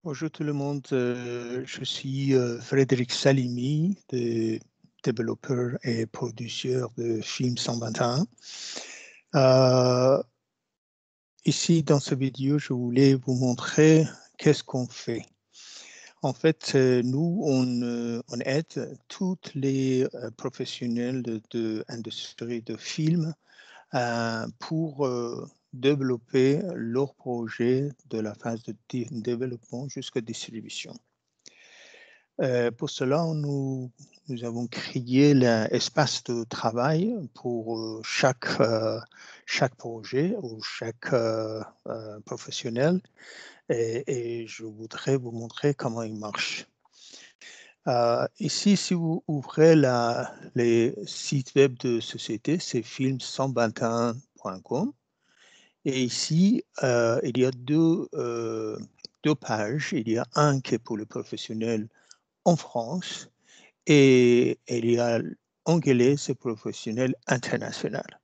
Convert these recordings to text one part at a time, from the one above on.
Bonjour tout le monde, je suis Frédéric Salimi, développeur et producteur de Film 121. Ici, dans cette vidéo, je voulais vous montrer qu'est-ce qu'on fait. En fait, nous, on aide tous les professionnels de l'industrie de film pour développer leur projet de la phase de développement jusqu'à distribution. Pour cela, nous avons créé l'espace de travail pour chaque projet ou chaque professionnel et je voudrais vous montrer comment il marche. Ici, si vous ouvrez les sites web de société, c'est film121.com. Et ici, il y a deux pages. Il y a un qui est pour les professionnels en France et il y a anglais, c'est professionnel international.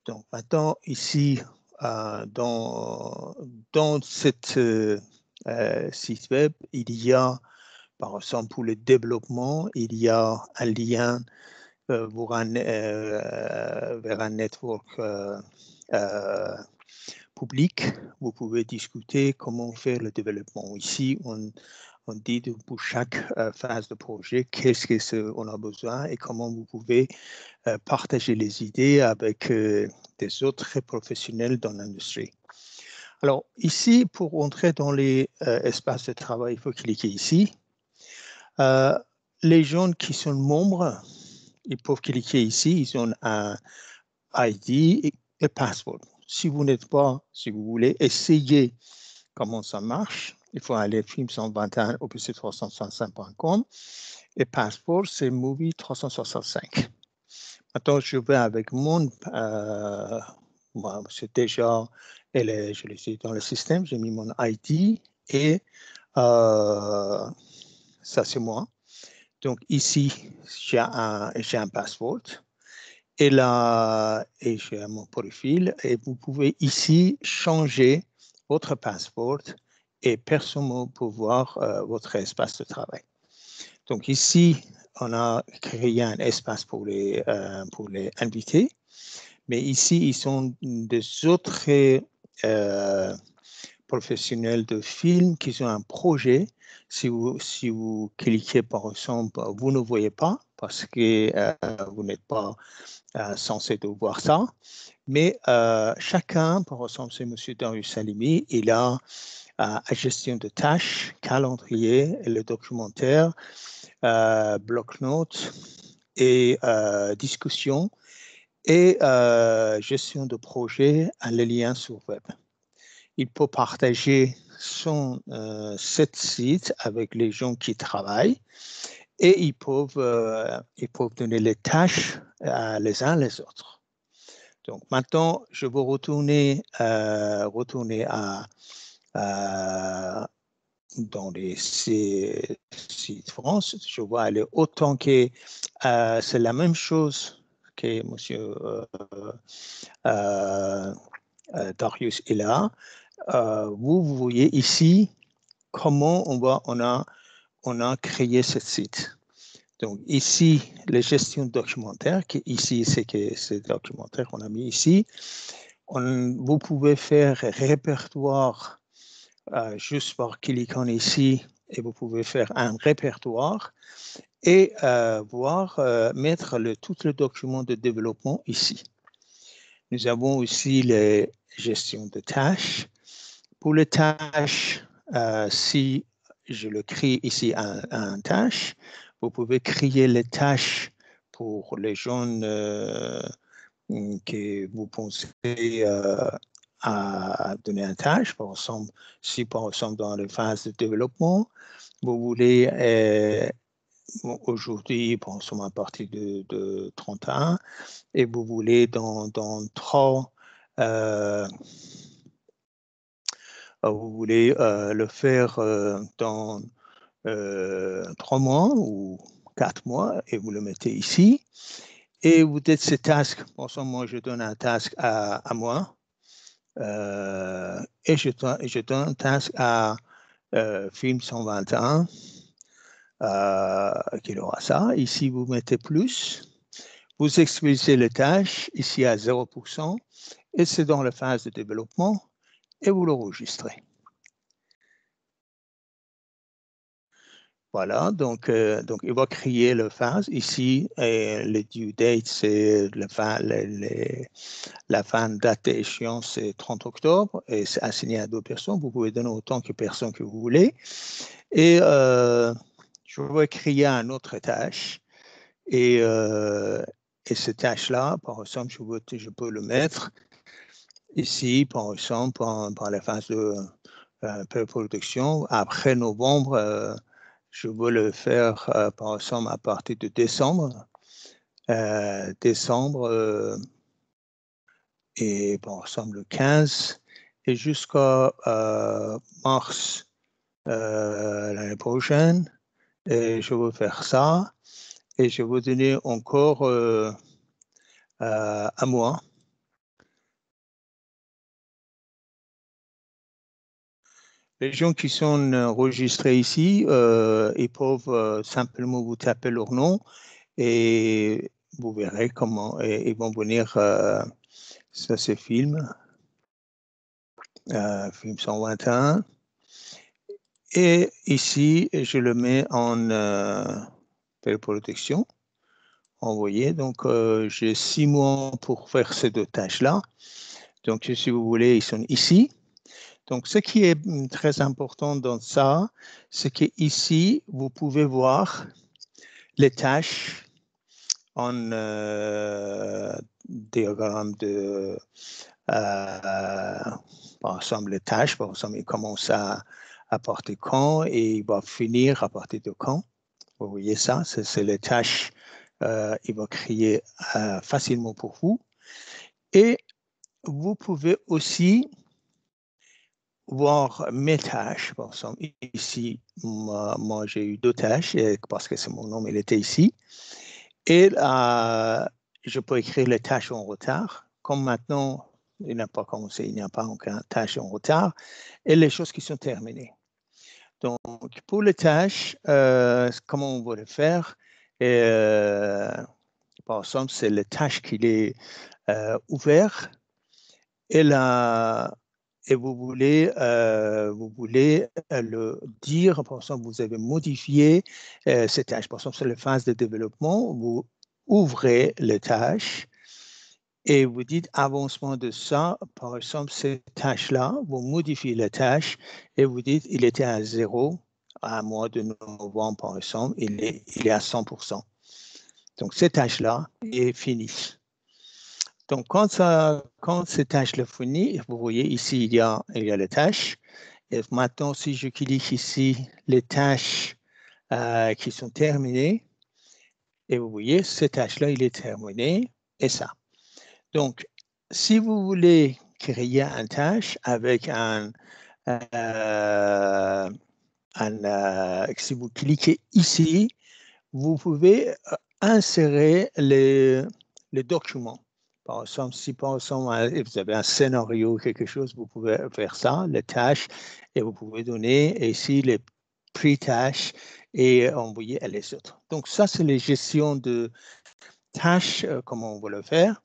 Donc maintenant, ici, dans cette site web, il y a, par exemple, pour le développement, il y a un lien vers un network public. Vous pouvez discuter comment faire le développement. Ici, on dit pour chaque phase de projet, qu'est-ce qu'on a besoin et comment vous pouvez partager les idées avec des autres professionnels dans l'industrie. Alors, ici, pour entrer dans les espaces de travail, il faut cliquer ici. Les gens qui sont membres, ils peuvent cliquer ici. Ils ont un ID et password. Si vous n'êtes pas, si vous voulez essayer comment ça marche, il faut aller film121 opc365.com et password, c'est movie365. Maintenant, je vais avec mon, moi, c'est déjà, je l'ai fait dans le système, j'ai mis mon ID et ça, c'est moi. Donc, ici, j'ai un password. Et là, j'ai mon profil et vous pouvez ici changer votre passeport et personne ne peut voir votre espace de travail. Donc ici, on a créé un espace pour les invités, mais ici, ils sont des autres professionnels de film qui ont un projet. Si vous cliquez par exemple, vous ne voyez pas parce que vous n'êtes pas censé de voir ça. Mais chacun, par exemple, c'est M. Darius Salimi, il a la gestion de tâches, calendrier, le documentaire, bloc-notes et discussion et gestion de projet à les liens sur web. Il peut partager cette site avec les gens qui travaillent et ils peuvent donner les tâches les uns les autres. Donc maintenant, je vais retourner dans les sites France. Je vais aller autant que c'est la même chose que monsieur Darius est là. Vous voyez ici comment on a créé ce site. Donc ici, la gestion documentaire, qui ici, c'est que c'est documentaire qu'on a mis ici. Vous pouvez faire répertoire juste par cliquant ici et vous pouvez faire un répertoire et mettre tout le document de développement ici. Nous avons aussi les gestions de tâches. Pour les tâches, si je le crée ici un tâche, vous pouvez créer les tâches pour les gens que vous pensez à donner une tâche. Par exemple, si par exemple dans les phases de développement, vous voulez aujourd'hui, par exemple à partir de 31, et vous voulez dans 3 vous voulez le faire dans 3 mois ou 4 mois et vous le mettez ici. Et vous dites ces tasks, pour exemple, moi je donne un task à moi et je donne un task à film 121, qu'il aura ça. Ici, vous mettez plus. Vous expulsez les tâches, ici à 0%, et c'est dans la phase de développement, et vous l'enregistrez. Voilà, donc il va créer la phase. Ici, le due date, c'est la fin date d'échéance, c'est 30 octobre, et c'est assigné à 2 personnes. Vous pouvez donner autant de personnes que vous voulez. Et je vais créer une autre tâche. Et cette tâche-là, par exemple, je peux le mettre ici, par exemple, par la phase de pré-production. Après novembre, je veux le faire, par exemple, à partir de décembre. Et par exemple le 15 et jusqu'à mars l'année prochaine. Et je veux faire ça. Et je veux donner encore un mois. Les gens qui sont enregistrés ici, ils peuvent simplement vous taper leur nom et vous verrez comment ils vont venir. Ça, c'est film 121. Et ici, je le mets en pré-production. Envoyé. Donc, j'ai 6 mois pour faire ces 2 tâches-là. Donc, si vous voulez, ils sont ici. Donc, ce qui est très important dans ça, c'est qu'ici, vous pouvez voir les tâches en diagramme de, par exemple, les tâches. Par exemple, il commence à partir de quand et il va finir à partir de quand. Vous voyez ça, c'est les tâches. Il va créer facilement pour vous. Et vous pouvez aussi voir mes tâches. Par exemple, ici, moi j'ai eu 2 tâches parce que c'est mon nom, il était ici. Et je peux écrire les tâches en retard. Comme maintenant, il n'a pas commencé, il n'y a pas aucune tâche en retard. Et les choses qui sont terminées. Donc, pour les tâches, comment on va le faire? Par exemple, c'est les tâches qui est ouvert et, et vous voulez le dire, par exemple, vous avez modifié ces tâches. Par exemple, sur la phase de développement, vous ouvrez les tâches et vous dites avancement de ça, par exemple, ces tâches-là, vous modifiez les tâches et vous dites il était à 0 à mois de novembre, par exemple, il est à 100%. Donc, cette tâche-là est finie. Donc, quand cette tâche-là finit, vous voyez ici, il y a les tâches. Et maintenant, si je clique ici, les tâches qui sont terminées, et vous voyez, cette tâche-là, il est terminé, et ça. Donc, si vous voulez créer une tâche avec si vous cliquez ici, vous pouvez insérer les documents. Par exemple, si par exemple, vous avez un scénario, quelque chose, vous pouvez faire ça, les tâches, et vous pouvez donner ici les pré-tâches et envoyer à les autres. Donc, ça, c'est la gestion de tâches, comment on va le faire.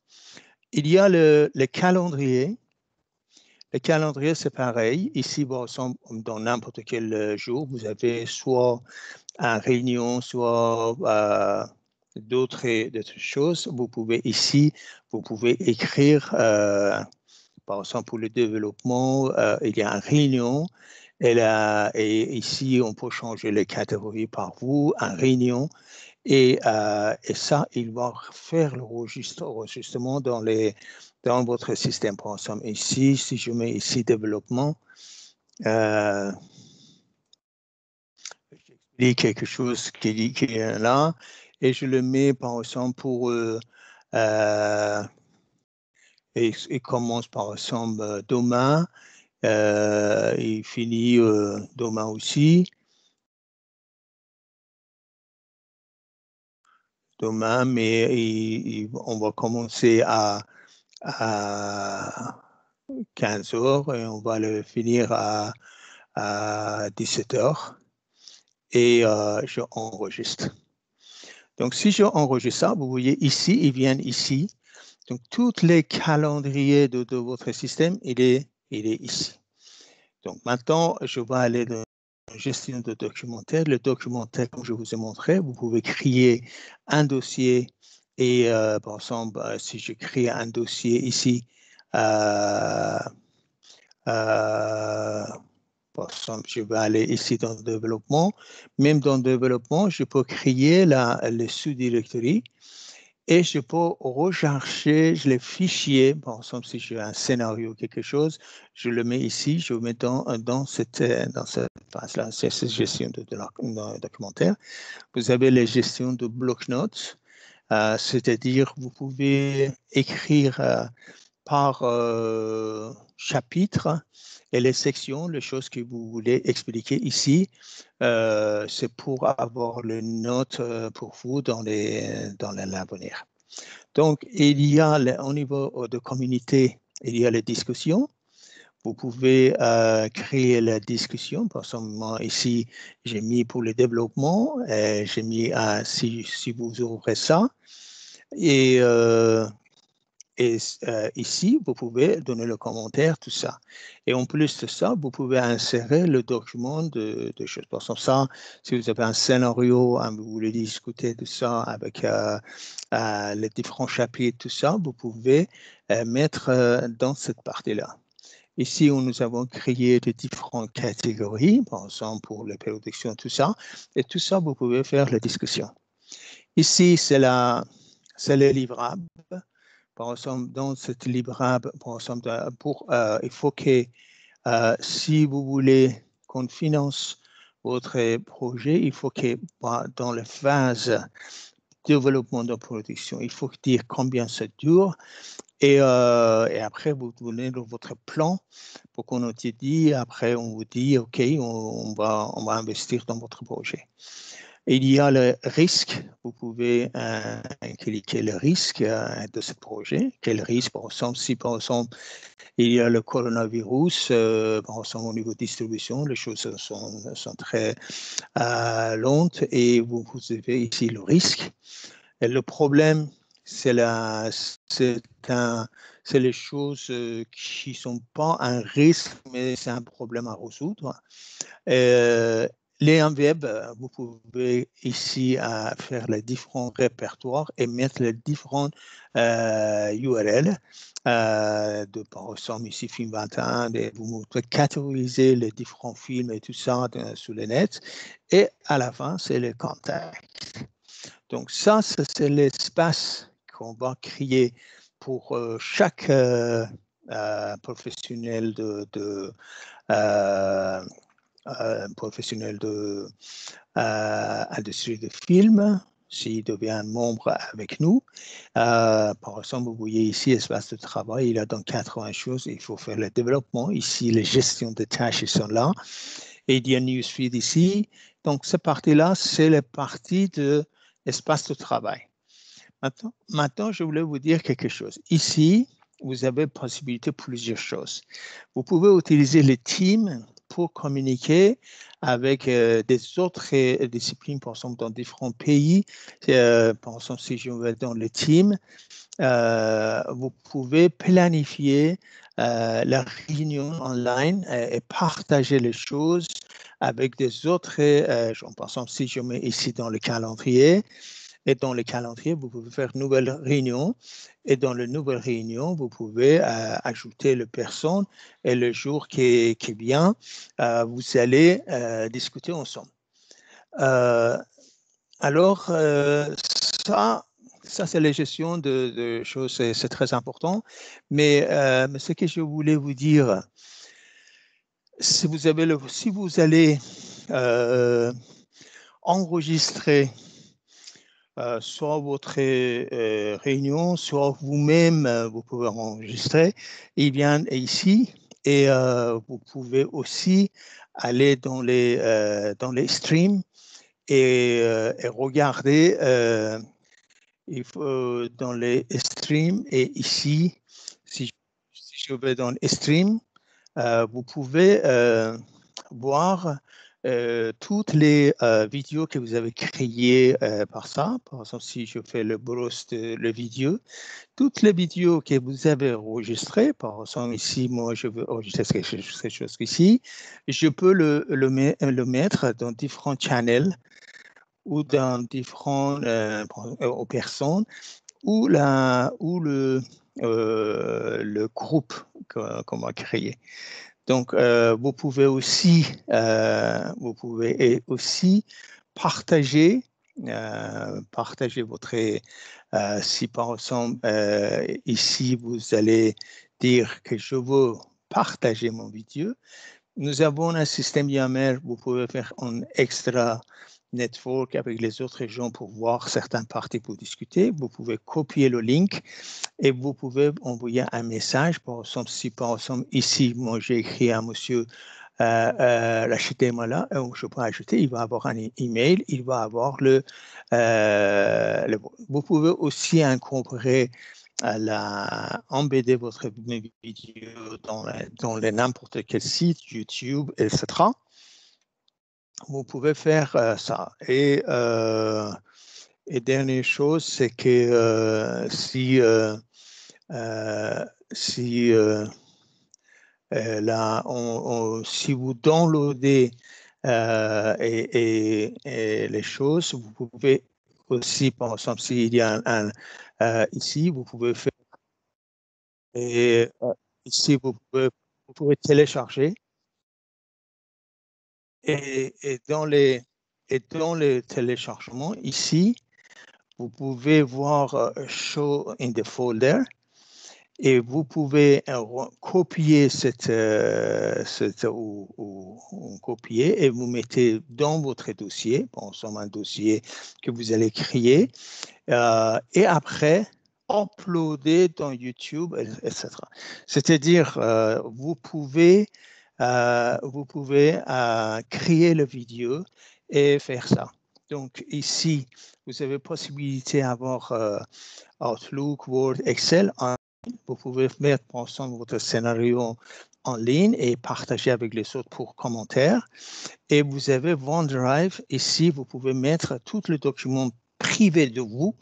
Il y a le calendrier. Le calendrier, c'est pareil. Ici, par exemple, dans n'importe quel jour, vous avez soit une réunion, soit d'autres choses. Vous pouvez ici, vous pouvez écrire, par exemple, pour le développement, il y a une réunion. Et ici, on peut changer les catégories par vous, une réunion. Et ça, il va faire l'enregistrement dans votre système. Par exemple, ici, si je mets ici développement, j'explique quelque chose qui est là et je le mets par exemple pour et commence par exemple demain, il finit demain aussi. Demain, mais on va commencer à 15 heures et on va le finir à à 17h et je enregistre. Donc, si je enregistre ça, vous voyez ici, ils viennent ici. Donc, tous les calendriers de votre système, il est ici. Donc, maintenant, je vais aller dans la gestion de documentaire. Le documentaire, comme je vous ai montré, vous pouvez créer un dossier et, par exemple, si je crée un dossier ici, par exemple, je vais aller ici dans le développement. Même dans le développement, je peux créer les sous-directories. Et je peux rechercher les fichiers. Par exemple, si j'ai un scénario ou quelque chose, je le mets ici, je le mets dans cette phase-là, c'est cette gestion de documentaire. Vous avez les gestions de bloc-notes, c'est-à-dire vous pouvez écrire par chapitre et les sections, les choses que vous voulez expliquer ici, c'est pour avoir les notes pour vous dans l'avenir. Donc, il y a au niveau de communauté, il y a les discussions. Vous pouvez créer la discussion. Par exemple, moi, ici, j'ai mis pour le développement, j'ai mis si vous ouvrez ça. Et ici, vous pouvez donner le commentaire, tout ça. Et en plus de ça, vous pouvez insérer le document de choses. Par exemple, ça, si vous avez un scénario, vous voulez discuter de ça avec les différents chapitres, tout ça, vous pouvez mettre dans cette partie-là. Ici, nous avons créé des différentes catégories, par exemple pour les productions, tout ça. Et tout ça, vous pouvez faire la discussion. Ici, c'est les livrables. Par exemple, dans cette livrable, par exemple, il faut que si vous voulez qu'on finance votre projet, il faut que dans la phase de développement de production, il faut dire combien ça dure et après vous donnez votre plan pour qu'on te dise, après on vous dit, OK, on va investir dans votre projet. Il y a le risque. Vous pouvez cliquer le risque de ce projet. Quel risque, par exemple, si par exemple il y a le coronavirus, par exemple au niveau de distribution, les choses sont très lentes et vous avez ici le risque. Et le problème, c'est les choses qui ne sont pas un risque, mais c'est un problème à résoudre. Les web, vous pouvez ici faire les différents répertoires et mettre les différents URL. Par exemple, ici, Film 21, vous pouvez catégoriser les différents films et tout ça sur le net. Et à la fin, c'est les contacts. Donc ça, c'est l'espace qu'on va créer pour chaque professionnel professionnel de industrie de film, s'il devient membre avec nous. Par exemple, vous voyez ici, espace de travail, il y a dans 80 choses, il faut faire le développement. Ici, les gestions de tâches sont là. Et il y a Newsfeed ici. Donc, cette partie-là, c'est la partie de l'espace de travail. Maintenant, je voulais vous dire quelque chose. Ici, vous avez possibilité de plusieurs choses. Vous pouvez utiliser les teams pour communiquer avec des autres disciplines, par exemple, dans différents pays. Par exemple, si je vais dans les teams, vous pouvez planifier la réunion online et partager les choses avec des autres. Par exemple, si je mets ici dans le calendrier, et dans le calendrier, vous pouvez faire une nouvelle réunion. Et dans la nouvelle réunion, vous pouvez ajouter le personne et le jour qui vient, vous allez discuter ensemble. Alors, ça c'est la gestion de choses, c'est très important. Mais ce que je voulais vous dire, si vous allez enregistrer soit votre réunion, soit vous-même, vous pouvez enregistrer. Il vient ici et vous pouvez aussi aller dans les streams et regarder dans les streams. Et ici, si je vais dans les streams, vous pouvez voir toutes les vidéos que vous avez créées par ça. Par exemple, si je fais le browse de la vidéo, toutes les vidéos que vous avez enregistrées, par exemple ici, moi je veux enregistrer quelque chose ici, je peux le mettre dans différents channels ou dans différentes personnes ou le groupe qu'on va créer. Donc, vous pouvez aussi partager, votre, si par exemple, ici, vous allez dire que je veux partager mon vidéo. Nous avons un système YAML, vous pouvez faire un extra network avec les autres gens pour voir certaines parties pour discuter. Vous pouvez copier le link et vous pouvez envoyer un message. Par exemple, si par exemple ici, moi j'ai écrit à monsieur l'achetez-moi là, je peux ajouter, il va avoir un email, il va avoir vous pouvez aussi incorporer embedder votre vidéo dans n'importe quel site, YouTube, etc. Vous pouvez faire ça. Et dernière chose, c'est que si vous downloadez et les choses, vous pouvez aussi, par exemple, s'il y a ici, vous pouvez faire, et ici, vous pouvez télécharger. Et dans les téléchargements, ici, vous pouvez voir Show in the folder et vous pouvez copier ou copier et vous mettez dans votre dossier, par exemple un dossier que vous allez créer, et après uploader dans YouTube, etc. C'est-à-dire, vous pouvez créer la vidéo et faire ça. Donc ici, vous avez possibilité d'avoir Outlook, Word, Excel. Vous pouvez mettre ensemble votre scénario en ligne et partager avec les autres pour commentaires. Et vous avez OneDrive. Ici, vous pouvez mettre tous les documents privés de vous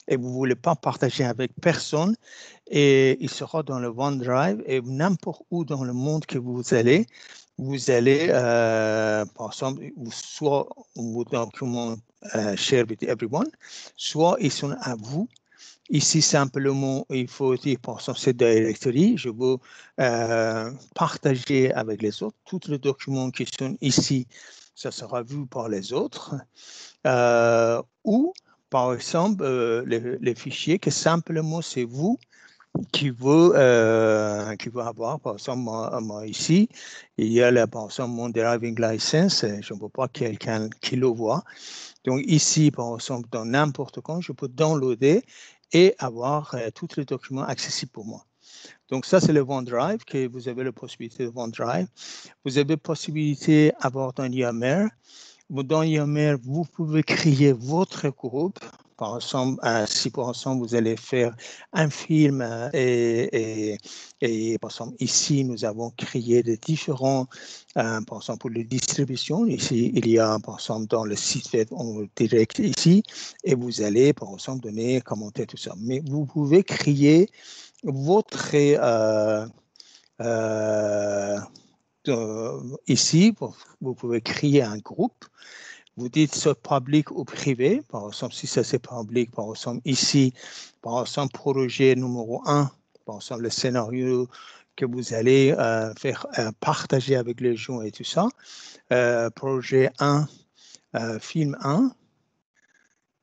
et vous ne voulez pas partager avec personne. Et il sera dans le OneDrive et n'importe où dans le monde que vous allez, par exemple, soit vos documents share with everyone, soit ils sont à vous. Ici, simplement, il faut dire, par exemple, cette directory, je veux partager avec les autres. Tous les documents qui sont ici, ça sera vu par les autres. Ou, par exemple, les fichiers que simplement c'est vous qui veut avoir, par exemple, moi ici, il y a par exemple mon driving license, je ne veux pas quelqu'un qui le voit. Donc ici, par exemple, dans n'importe quand, je peux downloader et avoir tous les documents accessibles pour moi. Donc ça, c'est le OneDrive, que vous avez la possibilité de OneDrive. Vous avez la possibilité d'avoir dans YAML. Dans YAML, vous pouvez créer votre groupe. Par exemple, si par exemple vous allez faire un film et par exemple ici nous avons créé de différents, par exemple pour la distribution, ici il y a par exemple dans le site web en direct ici et vous allez par exemple donner, commenter tout ça. Mais vous pouvez créer votre ici, vous pouvez créer un groupe. Vous dites ce public ou privé. Par exemple, si ça c'est public, par exemple, ici, par exemple, projet numéro 1, par exemple, le scénario que vous allez faire partager avec les gens et tout ça. Projet 1, film 1,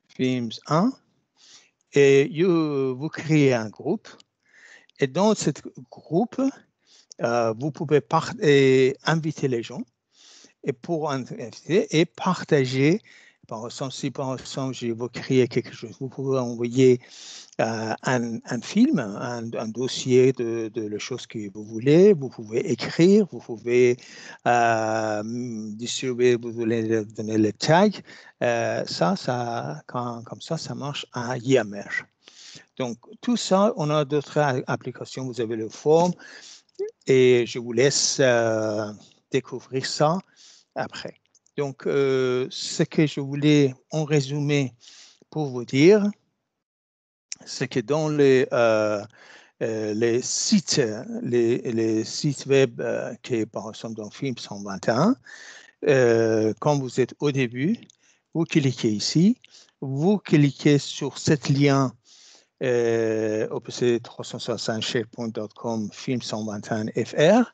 films 1. Et vous créez un groupe. Et dans ce groupe, vous pouvez inviter les gens. Et pour inviter et partager, par exemple, si par exemple je veux créer quelque chose, vous pouvez envoyer un film, un dossier de la chose que vous voulez, vous pouvez écrire, vous pouvez distribuer, vous voulez donner le tag, comme ça, ça marche à YAML. Donc, tout ça, on a d'autres applications, vous avez le form, et je vous laisse découvrir ça après. Donc, ce que je voulais en résumé pour vous dire, c'est que dans les sites web qui est par exemple dans Film 121, quand vous êtes au début, vous cliquez ici, vous cliquez sur cet lien opc365sharepoint.com film 121 fr,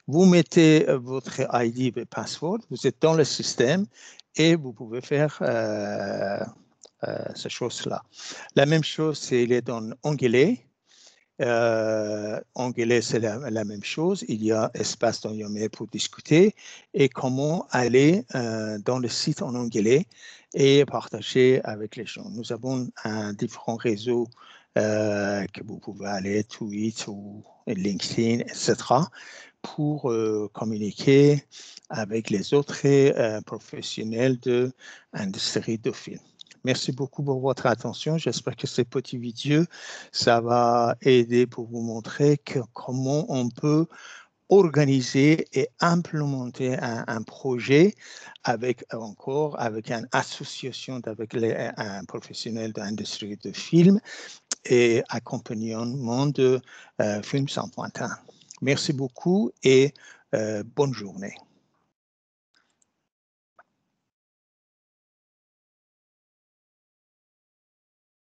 vous mettez votre ID et password, vous êtes dans le système et vous pouvez faire ces choses-là. La même chose, c'est il est dans onglet. Onglet, c'est la même chose. Il y a espace dans Yammer pour discuter et comment aller dans le site en onglet et partager avec les gens. Nous avons différents réseaux que vous pouvez aller, Twitter ou LinkedIn, etc., pour communiquer avec les autres professionnels de l'industrie de film. Merci beaucoup pour votre attention. J'espère que ces petits vidéos, ça va aider pour vous montrer comment on peut organiser et implémenter un projet avec une association avec un professionnel de l'industrie de film et accompagnement de Film 121. Merci beaucoup et bonne journée.